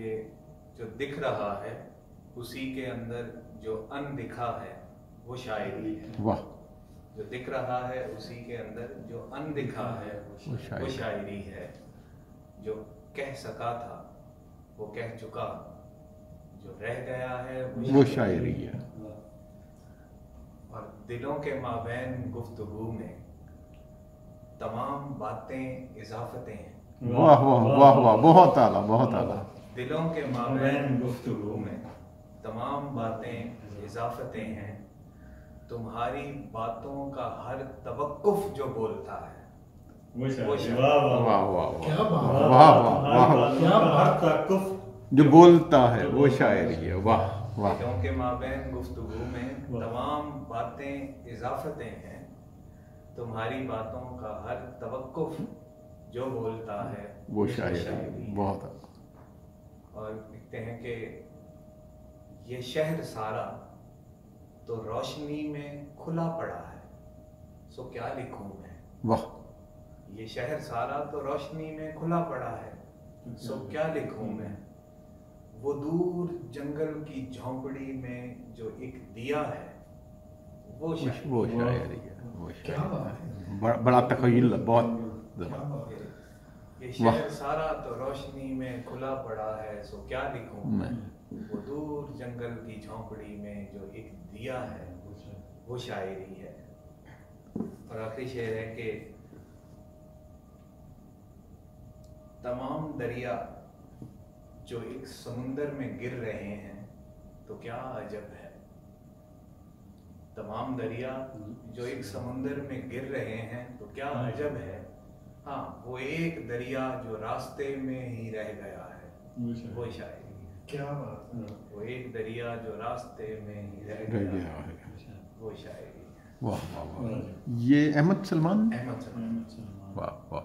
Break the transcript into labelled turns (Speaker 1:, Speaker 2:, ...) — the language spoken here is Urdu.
Speaker 1: کہ جو دکھ رہا ہے اسی کے اندر جو اندکھا ہے وہ شاعری ہے.
Speaker 2: واہ.
Speaker 1: جو دکھ رہا ہے اسی کے اندر جو اندکھا ہے وہ شاعری ہے. جو کہہ سکا تھا وہ کہہ چکا، جو رہ گیا ہے
Speaker 2: وہ شاعری ہے.
Speaker 1: اور دلوں کے مابین گفتگو میں تمام باتیں اضافتیں ہیں.
Speaker 2: واہ واہ واہ واہ، بہت اعلیٰ بہت اعلیٰ.
Speaker 1: دلوں کے مابین گفتگو میں تمام باتیں اضافتیں ہیں. تمہاری باتوں کا ہر توقف جو بولتا ہے وہ شاعری.
Speaker 2: واہ واہ
Speaker 3: کیا
Speaker 2: واہ
Speaker 3: بات،
Speaker 2: واہ واہ.
Speaker 3: کیا بات.
Speaker 2: جو بولتا ہے وہ شاعری ہے. واہ واہ.
Speaker 1: دلوں کے مابین گفتگو میں تمام باتیں اضافتیں ہیں. تمہاری باتوں کا ہر توقف جو بولتا ہے
Speaker 2: وہ شاعری. بہت اعلیٰ.
Speaker 1: اور لکھتے ہیں کہ یہ شہر سارا تو روشنی میں کھلا پڑا ہے، سو کیا لکھوں میں.
Speaker 2: واہ.
Speaker 1: یہ شہر سارا تو روشنی میں کھلا پڑا ہے، سو کیا لکھوں میں. وہ دور جنگل کی جھونپڑی میں جو ایک دیا ہے وہ
Speaker 2: شاعری ہے.
Speaker 3: کیا بات ہے.
Speaker 2: بڑا تخیل، بہت.
Speaker 1: یہ شہر سارا تو روشنی میں کھلا پڑا ہے، سو کیا لکھوں میں. وہ دور جنگل کی جھونپڑی میں جو ایک دیا ہے وہ شاعری ہے. اور آخری شعر ہے کہ تمام دریا جو ایک سمندر میں گر رہے ہیں تو کیا عجب ہے. تمام دریا جو ایک سمندر میں گر رہے ہیں تو کیا عجب ہے. ہاں وہ ایک دریا جو راستے میں ہی رہ گیا ہے وہ شاعری ہے.
Speaker 3: کیا بات.
Speaker 1: وہ ایک دریا جو راستے میں ہی رہ گیا ہے وہ شاعری ہے.
Speaker 2: واہ واہ واہ. یہ احمد سلمان.
Speaker 1: احمد سلمان.
Speaker 2: واہ واہ.